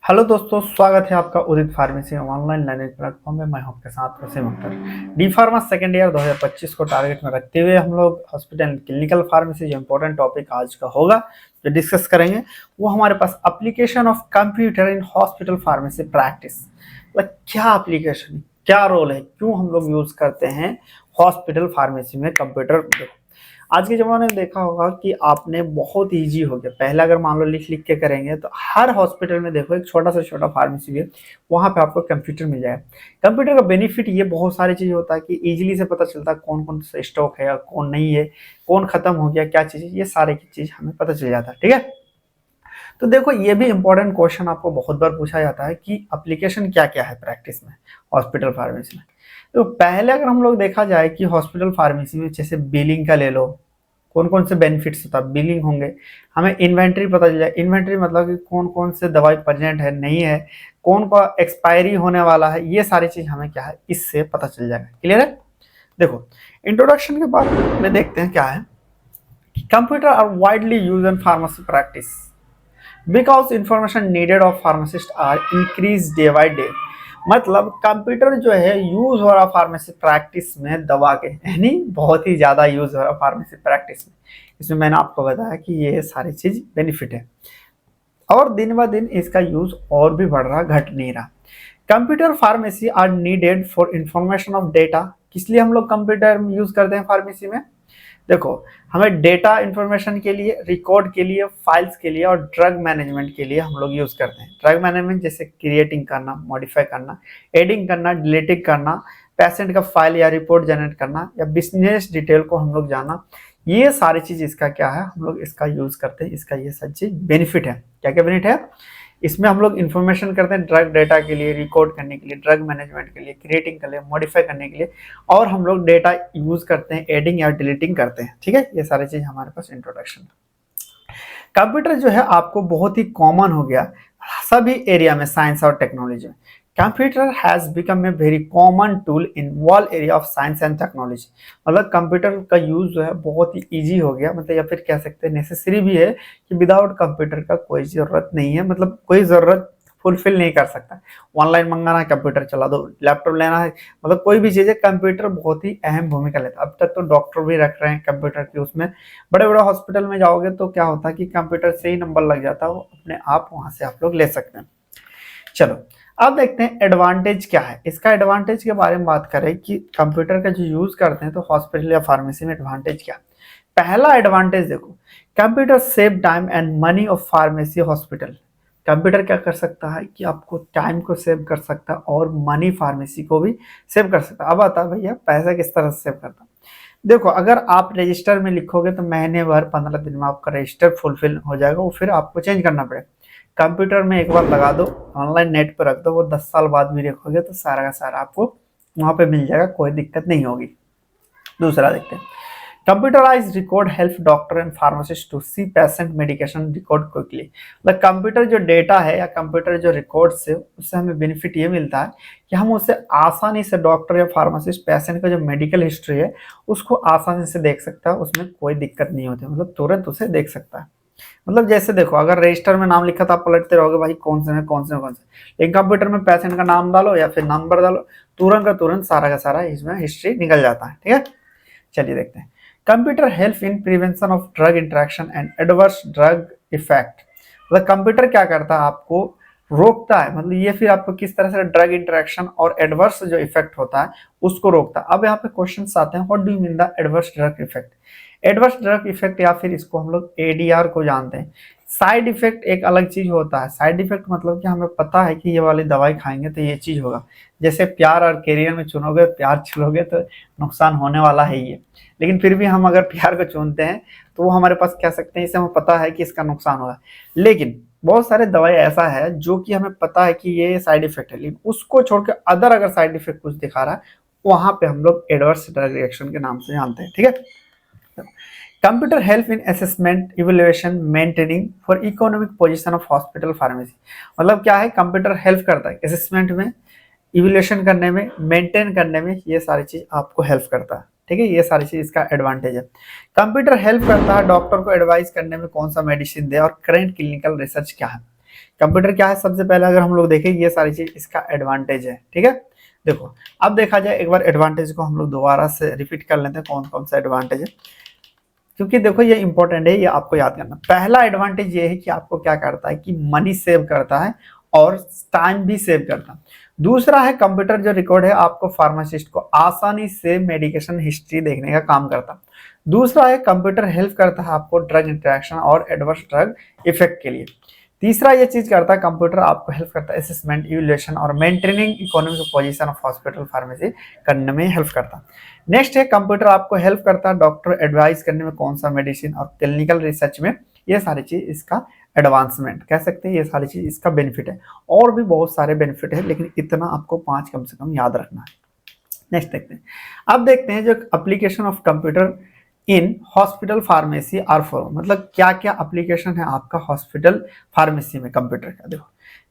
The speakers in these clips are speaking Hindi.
हेलो दोस्तों, स्वागत है आपका Udit pharmacy online learning platform में। मैं हूं आपके साथ Wasim Akhtar. D pharma second year 2025 को टारगेट में रखते हुए हम लोग हॉस्पिटल एंड क्लिनिकल फार्मेसी जो इंपॉर्टेंट टॉपिक आज का होगा जो डिस्कस करेंगे वो हमारे पास application of computer in hospital pharmacy practice. मतलब क्या एप्लीकेशन, क्या रोल है, क्यों हम लोग यूज करते हैं हॉस्पिटल फार्मेसी में कंप्यूटर। आज के ज़माने में देखा होगा कि आपने बहुत इजी हो गया। पहले अगर मान लो लिख लिख के करेंगे तो हर हॉस्पिटल में देखो एक छोटा से छोटा फार्मेसी भी है, वहाँ पे आपको कंप्यूटर मिल जाएगा। कंप्यूटर का बेनिफिट ये बहुत सारी चीज़ होता है कि इजीली से पता चलता है कौन कौन सा स्टॉक है, कौन नहीं है, कौन खत्म हो गया, क्या चीज़ है, ये सारे की चीज़ हमें पता चल जाता है। ठीक है, तो देखो ये भी इंपॉर्टेंट क्वेश्चन आपको बहुत बार पूछा जाता है कि एप्लीकेशन क्या क्या है प्रैक्टिस में हॉस्पिटल फार्मेसी में। तो पहले अगर हम लोग देखा जाए कि हॉस्पिटल फार्मेसी में जैसे बिलिंग का ले लो, कौन कौन से बेनिफिट्स होता है, बिलिंग होंगे, हमें इन्वेंट्री पता चल जाए। इन्वेंट्री मतलब कि कौन कौन से दवाई प्रेजेंट है, नहीं है, कौन का एक्सपायरी होने वाला है, ये सारी चीज हमें क्या है इससे पता चल जाएगा। क्लियर है। देखो इंट्रोडक्शन के बाद में देखते हैं क्या है। Computer are widely use in pharmacy practice because information needed of pharmacist are increase day by day. मतलब कंप्यूटर जो है यूज हो रहा फार्मेसी प्रैक्टिस में दवा के, यानी बहुत ही ज्यादा यूज हो रहा फार्मेसी प्रैक्टिस में। इसमें मैंने आपको बताया कि ये सारी चीज बेनिफिट है और दिन ब दिन इसका यूज और भी बढ़ रहा, घट नहीं रहा। Computer pharmacy are needed for information of data. किस लिए हम लोग कंप्यूटर यूज करते हैं फार्मेसी में? देखो हमें डेटा इंफॉर्मेशन के लिए, रिकॉर्ड के लिए, फाइल्स के लिए और ड्रग मैनेजमेंट के लिए हम लोग यूज करते हैं। ड्रग मैनेजमेंट जैसे क्रिएटिंग करना, मॉडिफाई करना, एडिंग करना, डिलीटिंग करना, पेशेंट का फाइल या रिपोर्ट जनरेट करना या बिजनेस डिटेल को हम लोग जाना, ये सारी चीज इसका क्या है, हम लोग इसका यूज करते हैं। इसका ये सब चीज बेनिफिट है। क्या क्या बेनिफिट है इसमें? हम लोग इन्फॉर्मेशन करते हैं ड्रग डेटा के लिए, रिकॉर्ड करने के लिए, ड्रग मैनेजमेंट के लिए, क्रिएटिंग के लिए, मॉडिफाई करने के लिए, और हम लोग डेटा यूज करते हैं, एडिंग या डिलीटिंग करते हैं। ठीक है, ये सारी चीज हमारे पास इंट्रोडक्शन। कंप्यूटर जो है आपको बहुत ही कॉमन हो गया सभी एरिया में, साइंस और टेक्नोलॉजी में। Computer has become a very common tool in all area of science and technology. मतलब कंप्यूटर का यूज जो है बहुत ही इजी हो गया, मतलब या फिर कह सकते हैं नेसेसरी भी है कि विदाउट कंप्यूटर का कोई जरूरत नहीं है, मतलब कोई जरूरत फुलफिल नहीं कर सकता। ऑनलाइन मंगाना है कंप्यूटर चला दो, लैपटॉप लेना है, मतलब कोई भी चीज़ है, कंप्यूटर बहुत ही अहम भूमिका लेता है। अब तक तो डॉक्टर भी रख रहे हैं कंप्यूटर की उसमें। बड़े बड़े हॉस्पिटल में जाओगे तो क्या होता है कि कंप्यूटर से ही नंबर लग जाता है, वो अपने आप वहां से आप लोग ले सकते हैं। चलो अब देखते हैं एडवांटेज क्या है। इसका एडवांटेज के बारे में बात करें कि कंप्यूटर का जो यूज करते हैं तो हॉस्पिटल या फार्मेसी में एडवांटेज क्या है। पहला एडवांटेज देखो, computer save time and money of pharmacy hospital. Computer क्या कर सकता है कि आपको टाइम को सेव कर सकता है और मनी फार्मेसी को भी सेव कर सकता है। अब आता है भैया पैसा किस तरह से सेव करता है। देखो अगर आप रजिस्टर में लिखोगे तो महीने भर 15 दिन में आपका रजिस्टर फुलफिल हो जाएगा, वो फिर आपको चेंज करना पड़ेगा। कंप्यूटर में एक बार लगा दो, ऑनलाइन नेट पर रख दो, वो 10 साल बाद भी देखोगे तो सारा का सारा आपको वहां पे मिल जाएगा, कोई दिक्कत नहीं होगी। दूसरा देखते हैं, computerise record help doctor and pharmacist to see patient medication record quickly. मतलब कंप्यूटर जो डेटा है या कंप्यूटर जो रिकॉर्ड्स है उससे हमें बेनिफिट ये मिलता है कि हम उससे आसानी से डॉक्टर या फार्मासिस्ट पेशेंट का जो मेडिकल हिस्ट्री है उसको आसानी से देख सकता है, उसमें कोई दिक्कत नहीं होती, मतलब तुरंत उसे देख सकता है। मतलब जैसे देखो अगर रजिस्टर में नाम लिखा था आप पलटते रहोगे भाई कौन से में कौन से में कौन से, लेकिन कंप्यूटर में पेशेंट का नाम डालो या फिर नंबर डालो, तुरंत का तुरंत सारा का सारा इसमें हिस्ट्री निकल जाता है। ठीक है, चलिए देखते हैं। Computer help in prevention of drug interaction and adverse drug effect. मतलब कंप्यूटर क्या करता है, आपको रोकता है, मतलब ये फिर आपको किस तरह से ड्रग इंटरेक्शन और एडवर्स जो इफेक्ट होता है उसको रोकता है। अब यहाँ पे क्वेश्चन आते हैं, what do you mean the adverse drug effect. Adverse drug effect या फिर इसको हम लोग एडीआर को जानते हैं। साइड इफेक्ट एक अलग चीज होता है। साइड इफेक्ट मतलब कि हमें पता है कि ये वाली दवाई खाएंगे तो ये चीज होगा। जैसे प्यार और कैरियर में चुनोगे, प्यार चुनोगे तो नुकसान होने वाला है ये, लेकिन फिर भी हम अगर प्यार को चुनते हैं तो वो हमारे पास कह सकते हैं, इससे हमें पता है कि इसका नुकसान होगा। लेकिन बहुत सारे दवाई ऐसा है जो कि हमें पता है कि ये साइड इफेक्ट है, लेकिन उसको छोड़ के अदर अगर साइड इफेक्ट कुछ दिखा रहा है, वहां पे हम लोग एडवर्स ड्रग रिएक्शन के नाम से जानते हैं। ठीक है, computer help in assessment, evaluation, maintaining for economic position of hospital pharmacy. मतलब क्या है, कंप्यूटर हेल्प करता है असेसमेंट में, इवैल्यूएशन करने में, मेंटेन करने में, ये सारी चीज आपको हेल्प करता है। ठीक है, ये सारी चीज इसका एडवांटेज है। कंप्यूटर हेल्प करता है डॉक्टर को एडवाइस करने में कौन सा मेडिसिन दे और करेंट क्लिनिकल रिसर्च क्या है। कंप्यूटर क्या है, सबसे पहले अगर हम लोग देखें ये सारी चीज इसका एडवांटेज है, ठीक है। देखो अब देखा जाए एक बार एडवांटेज को हम लोग दोबारा से रिपीट कर लेते हैं, कौन कौन सा एडवांटेज है, क्योंकि देखो ये इंपॉर्टेंट है, ये आपको याद करना। पहला एडवांटेज ये है कि आपको क्या करता है कि मनी सेव करता है और टाइम भी सेव करता है। दूसरा है कंप्यूटर जो रिकॉर्ड है आपको फार्मासिस्ट को आसानी से मेडिकेशन हिस्ट्री देखने का काम करता है। दूसरा है कंप्यूटर हेल्प करता है आपको ड्रग इंटरेक्शन और एडवर्स ड्रग इफेक्ट के लिए। तीसरा ये चीज करता है कंप्यूटर आपको हेल्प करता है असेसमेंट, इवैल्यूएशन और maintaining economic position of hospital pharmacy करने में हेल्प करता है। नेक्स्ट है कंप्यूटर आपको हेल्प करता है डॉक्टर एडवाइस करने में कौन सा मेडिसिन और क्लिनिकल रिसर्च में, ये सारी चीज इसका एडवांसमेंट कह सकते हैं, ये सारी चीज इसका बेनिफिट है। और भी बहुत सारे बेनिफिट है, लेकिन इतना आपको 5 कम से कम याद रखना है। नेक्स्ट देखते हैं, अब देखते हैं जो application of computer in hospital pharmacy are for, मतलब क्या क्या एप्लीकेशन है आपका हॉस्पिटल फार्मेसी में कंप्यूटर का। देखो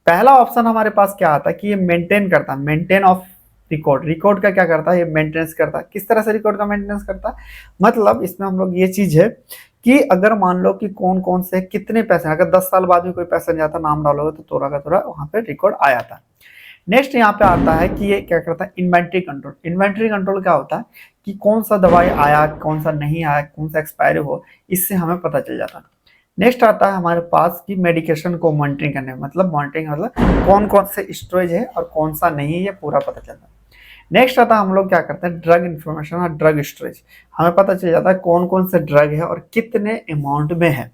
पहला ऑप्शन हमारे पास क्या आता है कि ये मेंटेन करता है, मेंटेन ऑफ रिकॉर्ड। रिकॉर्ड का क्या करता है, ये मेंटेनेंस करता है। किस तरह से रिकॉर्ड का मेंटेनेंस करता है, मतलब इसमें हम लोग ये चीज है कि अगर मान लो कि कौन कौन से कितने पैसे, अगर 10 साल बाद भी कोई पैसा नहीं आता, नाम डालोगे तो तोरा का तोरा वहां पे रिकॉर्ड आ जाता है। नेक्स्ट यहाँ पे आता है कि ये क्या करता है, इन्वेंट्री कंट्रोल। इन्वेंट्री कंट्रोल क्या होता है कि कौन सा दवाई आया, कौन सा नहीं आया, कौन सा एक्सपायर हो, इससे हमें पता चल जाता है। नेक्स्ट आता है हमारे पास की मेडिकेशन को मॉनिटरिंग करने, मतलब मॉनिटरिंग मतलब कौन कौन से स्टोरेज है और कौन सा नहीं है, ये पूरा पता चलता है। नेक्स्ट आता है हम लोग क्या करते हैं, ड्रग इन्फॉर्मेशन और ड्रग स्टोरेज। हमें पता चल जाता है कौन कौन से ड्रग है और कितने अमाउंट में है।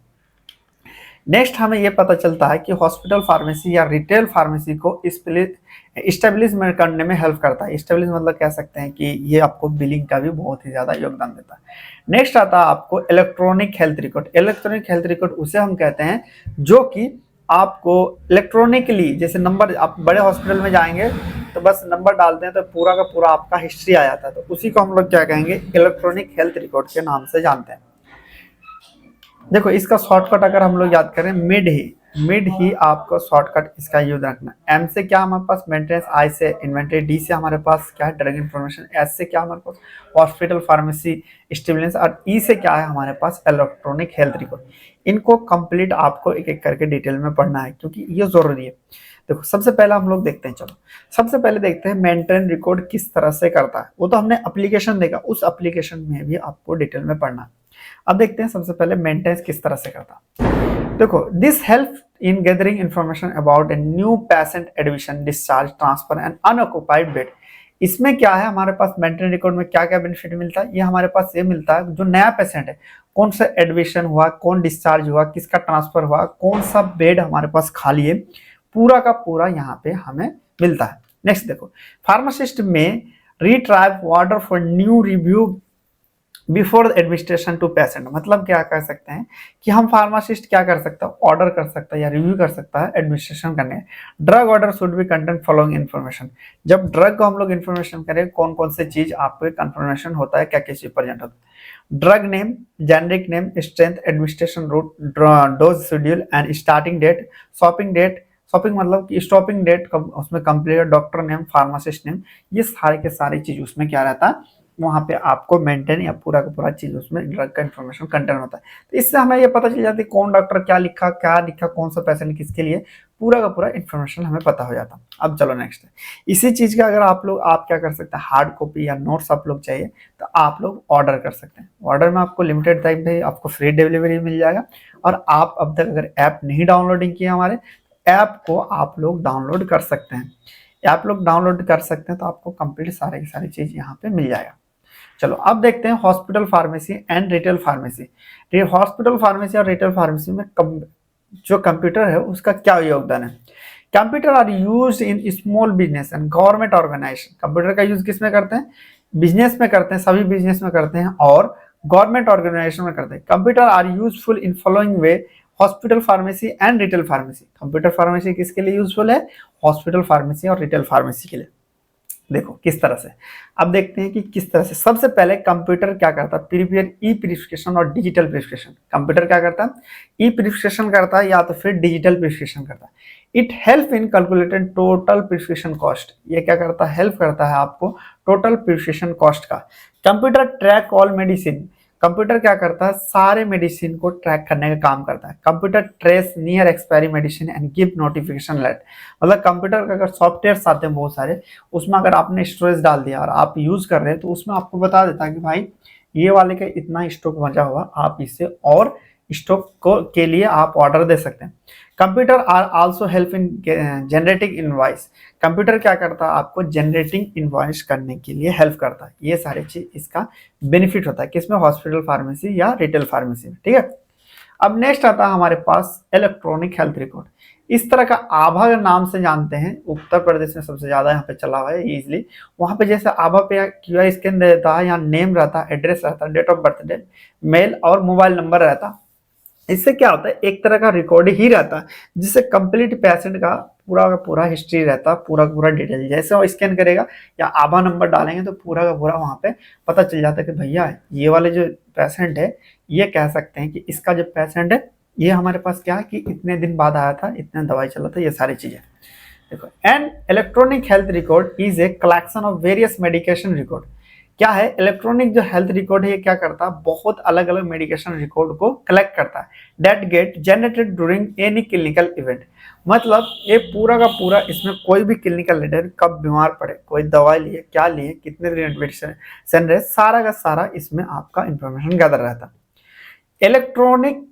नेक्स्ट हमें यह पता चलता है कि हॉस्पिटल फार्मेसी या रिटेल फार्मेसी को इस्टेब्लिशमेंट करने में हेल्प करता है। इस्टेब्लिश मतलब कह सकते हैं कि ये आपको बिलिंग का भी बहुत ही ज्यादा योगदान देता है। नेक्स्ट आता है आपको electronic health record. Electronic health record उसे हम कहते हैं जो कि आपको इलेक्ट्रॉनिकली, जैसे नंबर, आप बड़े हॉस्पिटल में जाएंगे तो बस नंबर डालते हैं तो पूरा का पूरा आपका हिस्ट्री आ जाता है, तो उसी को हम लोग क्या कहेंगे, इलेक्ट्रॉनिक हेल्थ रिकॉर्ड के नाम से जानते हैं। देखो इसका शॉर्टकट अगर हम लोग याद करें, मिड ही आपको शॉर्टकट इसका यूज रखना। एम से क्या हमारे पास मेंटेनेंस, आई से इन्वेंट्री, डी से हमारे पास क्या है ड्रग इन्फॉर्मेशन, एस से क्या हमारे पास हॉस्पिटल फार्मेसी स्टिमुलेंस, और ई से क्या है हमारे पास इलेक्ट्रॉनिक हेल्थ रिकॉर्ड। इनको कंप्लीट आपको एक एक करके डिटेल में पढ़ना है क्योंकि ये जरूरी है। देखो सबसे पहले हम लोग देखते हैं, चलो सबसे पहले देखते हैं मेंटेन रिकॉर्ड किस तरह से करता है। वो तो हमने एप्लीकेशन देखा, उस एप्लीकेशन में भी आपको डिटेल में पढ़ना है। अब देखते हैं सबसे पहले मेंटेनेंस किस तरह से करता है। देखो this help in gathering information about a new patient admission, discharge, transfer and unoccupied bed. इसमें क्या है हमारे पास मेंटेन रिकॉर्ड में क्या क्या बेनिफिट मिलता है, ये हमारे पास ये मिलता है जो नया पेशेंट है, कौन सा एडमिशन हुआ, कौन डिस्चार्ज हुआ, किसका ट्रांसफर हुआ, कौन सा बेड हमारे पास खाली है, पूरा का पूरा यहाँ पे हमें मिलता है। नेक्स्ट देखो, फार्मासिस्ट में retrieve order for new review before administration to patient. मतलब क्या कर सकते हैं कि हम फार्मासिस्ट क्या कर सकता है, ऑर्डर कर सकता है या रिव्यू कर सकता है एडमिनिस्ट्रेशन करने। Drug order should be content following information. जब ड्रग को हम लोग इन्फॉर्मेशन करें, कौन कौन से चीज आपको कंफर्मेशन होता है, क्या क्या चीज प्रेजेंट होता है। Drug name, generic name, strength, administration route, dose schedule and starting date, shopping date, shopping मतलब कि स्टॉपिंग डेट कब उसमें complete, doctor name, pharmacist name, ये सारे के सारी चीज उसमें क्या रहता है, वहां पे आपको मेंटेन या पूरा का पूरा चीज उसमें ड्रग का इन्फॉर्मेशन कंटेन होता है। तो इससे हमें ये पता चल जाती है कौन डॉक्टर क्या लिखा, कौन सा पेशेंट किसके लिए, पूरा का पूरा इन्फॉर्मेशन हमें पता हो जाता है। अब चलो नेक्स्ट है, इसी चीज का अगर आप क्या कर सकते हैं, हार्ड कॉपी या नोट्स आप लोग चाहिए तो आप लोग ऑर्डर कर सकते हैं। ऑर्डर में आपको लिमिटेड टाइम पे आपको फ्री डिलीवरी मिल जाएगा। और आप अब तक अगर ऐप नहीं डाउनलोडिंग किया हमारे, ऐप को आप लोग डाउनलोड कर सकते हैं। ऐप लोग डाउनलोड कर सकते हैं तो आपको कंप्लीट सारे की सारी चीज यहाँ पे मिल जाएगा। चलो अब देखते हैं hospital pharmacy and retail pharmacy. Hospital pharmacy और रिटेल फार्मेसी में जो कंप्यूटर है उसका क्या योगदान है। Computer are used in small business and government organisation. Computer का यूज किस में करते हैं, बिजनेस में करते हैं, सभी बिजनेस में करते हैं और गवर्नमेंट ऑर्गेनाइजेशन में करते हैं। Computer are useful in following way, hospital pharmacy and retail pharmacy. Computer pharmacy किसके लिए यूजफुल है, हॉस्पिटल फार्मेसी और रिटेल फार्मेसी के लिए। देखो किस तरह से, अब देखते हैं कि किस तरह से। सबसे पहले कंप्यूटर क्या करता है, प्रिपेयर ई प्रिस्क्रिप्शन और डिजिटल प्रिस्क्रिप्शन। कंप्यूटर क्या करता है, ई प्रिस्क्रिप्शन करता है या तो फिर डिजिटल प्रिस्क्रिप्शन करता है। It help in calculating total prescription cost. ये क्या करता है, हेल्प करता है आपको टोटल प्रिस्क्रिप्शन कॉस्ट का। Computer track all medicine, computer क्या करता है, सारे मेडिसिन को ट्रैक करने का काम करता है। Computer trace near expiry medicine and give notification late, मतलब कंप्यूटर का अगर सॉफ्टवेयर आते हैं बहुत सारे, उसमें अगर आपने स्टोरेज डाल दिया और आप यूज कर रहे हैं तो उसमें आपको बता देता है कि भाई ये वाले का इतना स्टॉक बचा हुआ, आप इससे और स्टॉक को के लिए आप ऑर्डर दे सकते हैं। Computer are also help in generating invoice, computer क्या करता है, आपको जनरेटिंग इनवॉइस करने के लिए हेल्प करता है। ये सारी चीज इसका बेनिफिट होता है किसमें, हॉस्पिटल फार्मेसी या रिटेल फार्मेसी में, ठीक है। अब नेक्स्ट आता है हमारे पास इलेक्ट्रॉनिक हेल्थ रिकॉर्ड। इस तरह का आभा नाम से जानते हैं, उत्तर प्रदेश में सबसे ज्यादा यहाँ पे चला हुआ है इजिली। वहां पे जैसे आभा पे क्यूआर स्कैन रहता है, यहाँ नेम रहता है, एड्रेस रहता है, डेट ऑफ बर्थडे, मेल और मोबाइल नंबर रहता है। इससे क्या होता है, एक तरह का रिकॉर्ड ही रहता है जिससे कंप्लीट पेशेंट का पूरा हिस्ट्री रहता है, पूरा डिटेल। जैसे वो स्कैन करेगा या आभा नंबर डालेंगे तो पूरा का पूरा वहां पे पता चल जाता है कि भैया ये वाले जो पेशेंट है, ये कह सकते हैं कि इसका जो पेशेंट है ये हमारे पास क्या है कि इतने दिन बाद आया था, इतने दवाई चला था, ये सारी चीजें। देखो, an electronic health record is a collection of various medication record. क्या है, इलेक्ट्रॉनिक जो हेल्थ रिकॉर्ड है ये क्या करता है, बहुत अलग अलग मेडिकेशन रिकॉर्ड को कलेक्ट करता है, that get generated during any clinical event. मतलब ये पूरा का पूरा इसमें कोई भी क्लिनिकल लीडर कब बीमार पड़े, कोई दवाई लिए, क्या लिए, कितने दिन मेडिसिन रहे, सारा का सारा इसमें आपका इंफॉर्मेशन गैदर रहता है। Electronic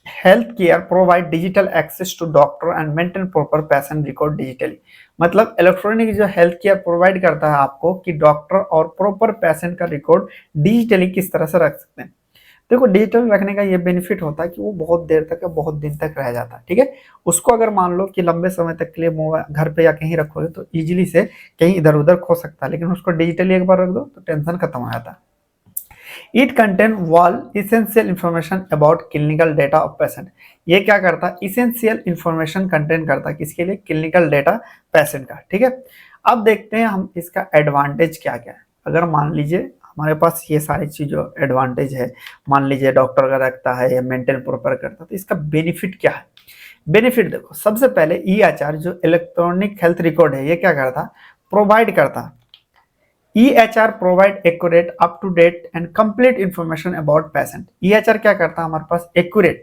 health care provide digital access to doctor and maintain proper patient record digitally. मतलब इलेक्ट्रॉनिक जो हेल्थ केयर प्रोवाइड करता है आपको कि डॉक्टर और प्रॉपर पेशेंट का रिकॉर्ड डिजिटली किस तरह से रख सकते हैं। देखो, डिजिटल रखने का ये बेनिफिट होता है कि वो बहुत देर तक या बहुत दिन तक रह जाता है, ठीक है। उसको अगर मान लो कि लंबे समय तक के लिए मोबाइल घर पे या कहीं रखोगे तो इजीली से कहीं इधर उधर खो सकता है, लेकिन उसको डिजिटली एक बार रख दो तो टेंशन खत्म हो जाता है। It contain all essential information about clinical data of patient। ये क्या करता है, essential information कंटेन करता है किसके लिए, क्लिनिकल डेटा पेशेंट का, ठीक है। अब देखते हैं हम इसका एडवांटेज क्या क्या है। अगर मान लीजिए हमारे पास ये सारी चीज जो एडवांटेज है, मान लीजिए डॉक्टर का रखता है या मेंटेन प्रॉपर करता है, तो इसका बेनिफिट क्या है। बेनिफिट देखो, सबसे पहले EHR जो इलेक्ट्रॉनिक हेल्थ रिकॉर्ड है, ये क्या करता है, प्रोवाइड करता है। EHR provide accurate, up to date and complete information about patient। EHR क्या करता है, हमारे पास accurate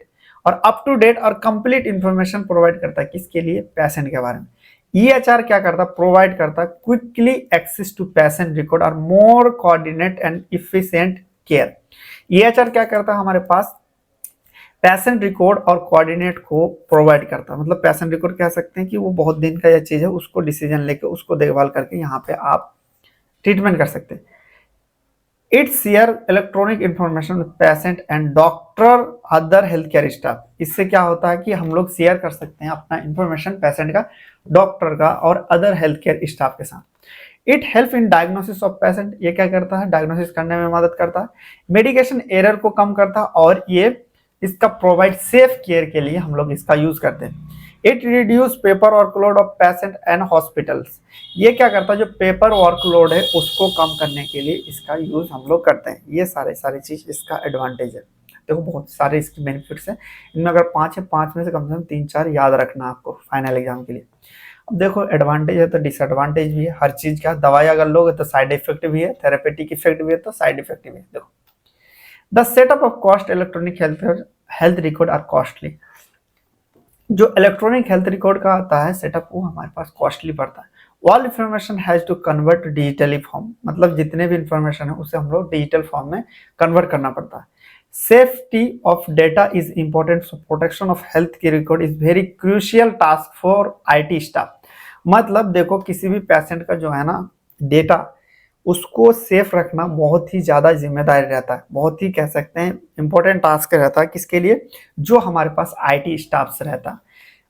और up to date और complete information provide करता है किसके लिए, पेशेंट के बारे में। EHR क्या करता है, प्रोवाइड करता है quickly access to patient record और more coordinate and efficient care. EHR क्या करता है, हमारे पास पेशेंट रिकॉर्ड और कोऑर्डिनेट को प्रोवाइड करता है। मतलब पेशेंट रिकॉर्ड कह सकते हैं कि वो बहुत दिन का यह चीज है, उसको डिसीजन लेके उसको देखभाल करके यहाँ पे आप ट्रीटमेंट कर सकते हैं। Its share electronic information with patient and doctor other health care staff. इससे क्या होता है कि हम लोग शेयर कर सकते हैं अपना इंफॉर्मेशन पेशेंट का, डॉक्टर का और अदर हेल्थ केयर स्टाफ के साथ। It help in diagnosis of patient. ये क्या करता है, डायग्नोसिस करने में मदद करता है, मेडिकेशन एरर को कम करता है और ये इसका प्रोवाइड सेफ केयर के लिए हम लोग इसका यूज करते हैं। It reduce paper workload of patient and hospitals. ये क्या करता है, जो पेपर वर्कलोड है उसको कम करने के लिए इसका यूज हम लोग करते हैं। ये सारी चीज इसका एडवांटेज है। देखो, बहुत सारे इसके बेनिफिट्स हैं, इनमें अगर 5 है, 5 में से कम 3-4 याद रखना आपको फाइनल एग्जाम के लिए। अब देखो, एडवांटेज है तो डिसएडवांटेज भी है हर चीज का। दवाई अगर लोगे तो साइड इफेक्ट भी है, थेरेपेटिक इफेक्ट भी है तो साइड इफेक्ट भी है। देखो, the setup of cost electronic health record are costly. जो इलेक्ट्रॉनिक हेल्थ रिकॉर्ड का आता है सेटअप, वो हमारे पास कॉस्टली पड़ता है। All information has to convert digitally form. मतलब जितने भी इंफॉर्मेशन है उसे हम लोग डिजिटल फॉर्म में कन्वर्ट करना पड़ता है। Safety of data is important, so protection of health की record is very crucial task for IT staff. मतलब देखो, किसी भी पेशेंट का जो है ना डेटा, उसको सेफ रखना बहुत ही ज्यादा जिम्मेदारी रहता है, बहुत ही कह सकते हैं इंपॉर्टेंट टास्क रहता है। किसके लिए, जो हमारे पास IT स्टाफ से रहता है।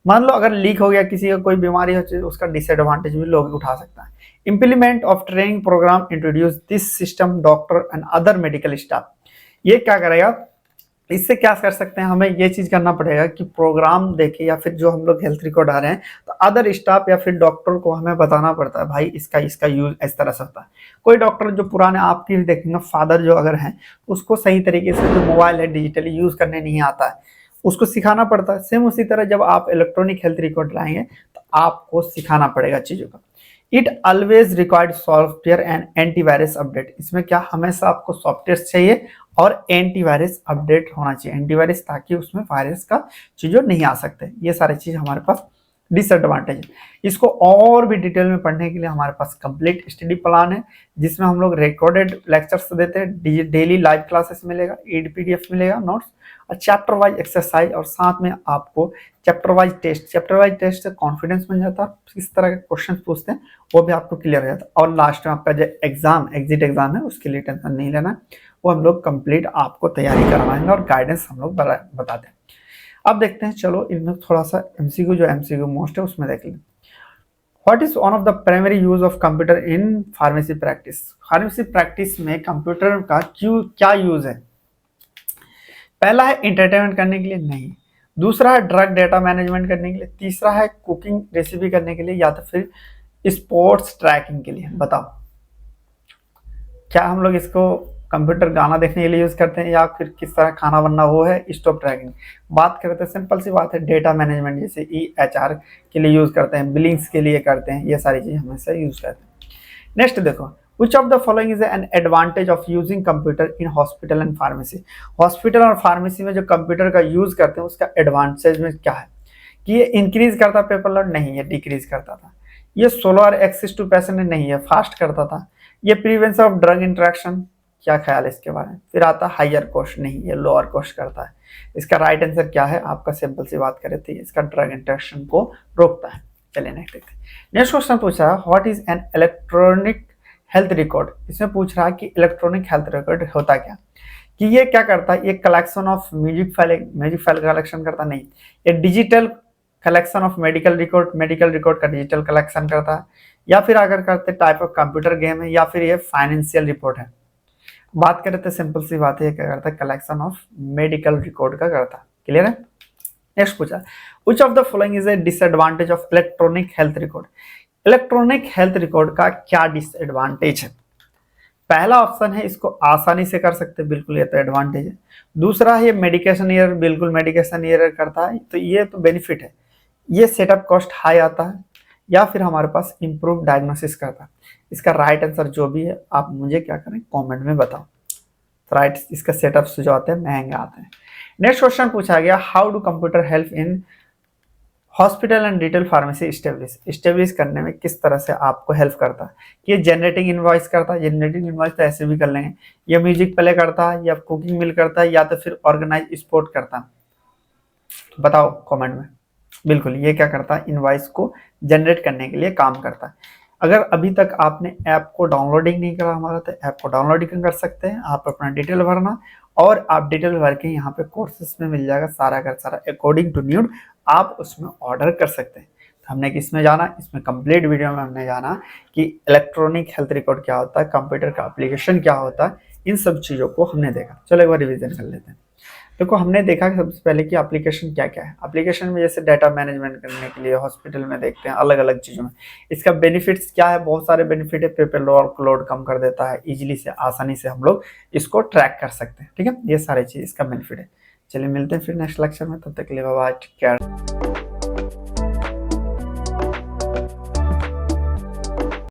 मान लो अगर लीक हो गया, किसी का कोई बीमारी हो, उसका डिसएडवांटेज भी लोग उठा सकता है। Implement of training program introduce this system doctor and other medical staff. ये क्या करेगा, इससे क्या कर सकते हैं, हमें ये चीज करना पड़ेगा कि प्रोग्राम देखे या फिर जो हम लोग हेल्थ रिकॉर्ड आ रहे हैं तो अदर स्टाफ या फिर डॉक्टर को हमें बताना पड़ता है, भाई इसका यूज इस तरह से होता है। कोई डॉक्टर जो पुराने आपकी देखेंगे, फादर जो अगर हैं, उसको सही तरीके से जो मोबाइल है डिजिटली यूज करने नहीं आता है, उसको सिखाना पड़ता है। सेम उसी तरह जब आप इलेक्ट्रॉनिक हेल्थ रिकॉर्ड लाएंगे तो आपको सिखाना पड़ेगा चीजों का। It always required software and antivirus update. इसमें क्या हमेशा आपको सॉफ्टवेयर चाहिए और एंटीवायरस अपडेट होना चाहिए, एंटीवायरस, ताकि उसमें वायरस का चीज़ों नहीं आ सकते। ये सारी चीज़ हमारे पास डिसएडवांटेज है। इसको और भी डिटेल में पढ़ने के लिए हमारे पास कंप्लीट स्टडी प्लान है, जिसमें हम लोग रिकॉर्डेड लेक्चर्स देते हैं, डेली लाइव क्लासेस मिलेगा, पीडीएफ मिलेगा, नोट्स और चैप्टर वाइज एक्सरसाइज, और साथ में आपको चैप्टर वाइज टेस्ट से कॉन्फिडेंस बन जाता है। किस तरह के क्वेश्चन पूछते हैं वो भी आपको क्लियर हो जाता है। और लास्ट में आपका जो एग्जिट एग्जाम है उसके लिए टेंशन नहीं लेना, वो हम लोग कंप्लीट आपको तैयारी करवाएंगे और गाइडेंस हम लोग बताते हैं। अब देखते हैं, चलो इनमें थोड़ा सा एमसीक्यू, जो एमसीक्यू मोस्ट है उसमें देख लें। What is one of the primary use of computer in pharmacy practice? Pharmacy practice में कंप्यूटर का क्या यूज है? पहला है एंटरटेनमेंट करने के लिए, नहीं। दूसरा है ड्रग डेटा मैनेजमेंट करने के लिए। तीसरा है कुकिंग रेसिपी करने के लिए, या तो फिर स्पोर्ट्स ट्रैकिंग के लिए। बताओ, क्या हम लोग इसको कंप्यूटर गाना देखने के लिए यूज करते हैं, या फिर किस तरह खाना बनना, वो है स्टॉप ट्रैकिंग। बात करते हैं, सिंपल सी बात है, डेटा मैनेजमेंट, जैसे EHR के लिए यूज करते हैं, बिलिंग्स के लिए करते हैं, ये सारी चीज हमेशा यूज करते हैं। नेक्स्ट देखो, which of the following is an advantage of using computer in hospital and pharmacy? Hospital और फार्मेसी में जो कंप्यूटर का यूज करते हैं उसका एडवांटेज में क्या है? कि ये इंक्रीज करता पेपर लोड, नहीं, ये डिक्रीज करता था। ये सोलर एक्सेस टू पेशेंट, नहीं, ये फास्ट करता था। ये प्रिवेंशन ऑफ ड्रग इंट्रैक्शन, क्या ख्याल है इसके बारे में? फिर आता हायर कॉस्ट, नहीं, ये लोअर कॉस्ट करता है। इसका राइट आंसर क्या है आपका? सिंपल सी बात करें तो इसका ड्रग इंट्रैक्शन को रोकता है। चलिए नेक्स्ट देखते हैं। नेक्स्ट क्वेश्चन पूछा है, what is an electronic health record? इसमें पूछ रहा है कि इलेक्ट्रॉनिक हेल्थ रिकॉर्ड होता क्या, कि ये क्या करता है? ये collection of music file collection करता नहीं, ये digital collection of medical record का डिजिटल कलेक्शन करता है, या फिर अगर करते टाइप ऑफ कंप्यूटर गेम है, या फिर ये फाइनेंशियल रिपोर्ट है। बात करें तो सिंपल सी बात है, क्या करता है? कलेक्शन ऑफ मेडिकल रिकॉर्ड का करता है। क्लियर है? नेक्स्ट पूछा, which of the following is a disadvantage of electronic health record? Electronic health record का क्या डिसएडवांटेज है? पहला ऑप्शन है, इसको आसानी से कर सकते हैं, बिल्कुल, ये तो एडवांटेज है। दूसरा है ये मेडिकेशन एरर, बिल्कुल मेडिकेशन एरर करता है, तो ये तो बेनिफिट है। ये सेटअप कॉस्ट हाई आता है, या फिर हमारे पास इंप्रूव डायग्नोसिस करता है। इसका राइट आंसर जो भी है आप मुझे क्या करें, कमेंट में बताओ। राइट, इसका सेटअप जो आते हैं महंगे आते हैं। नेक्स्ट क्वेश्चन पूछा गया, how do computer help in hospital and retail pharmacy establish करने में किस तरह से आपको हेल्प करता है? ये जनरेटिंग इनवॉइस करता है, जनरेटिंग इनवॉइस तो ऐसे भी कर लेंगे, या म्यूजिक प्ले करता है, या कुकिंग मिल करता है, या तो फिर ऑर्गेनाइज स्पोर्ट करता है। बताओ कमेंट में। बिल्कुल, ये क्या करता है? इनवॉइस को जनरेट करने के लिए काम करता है। अगर अभी तक आपने ऐप को डाउनलोडिंग नहीं करा हमारा, तो ऐप को डाउनलोडिंग कर सकते हैं। आप अपना डिटेल भरना, और आप डिटेल भर के यहाँ पे कोर्सेस में मिल जाएगा सारा का सारा अकॉर्डिंग टू नीड, आप उसमें ऑर्डर कर सकते हैं। तो हमने किसमें जाना, इसमें कंप्लीट वीडियो में हमने जाना कि इलेक्ट्रॉनिक हेल्थ रिकॉर्ड क्या होता है, कंप्यूटर का एप्लीकेशन क्या होता है, इन सब चीज़ों को हमने देखा। चलो एक बार रिविजन कर लेते हैं। देखो, हमने देखा कि सबसे पहले कि एप्लीकेशन क्या क्या है। एप्लीकेशन में जैसे डाटा मैनेजमेंट करने के लिए हॉस्पिटल में देखते हैं अलग अलग चीज़ों में। इसका बेनिफिट्स क्या है? बहुत सारे बेनिफिट है। पेपर लोड कम कर देता है, इजीली से आसानी से हम लोग इसको ट्रैक कर सकते हैं। ठीक है, ये सारी चीज़ इसका बेनिफिट है। चलिए मिलते हैं फिर नेक्स्ट लेक्चर में, तब तक के लिए बाय बाय, टेक केयर।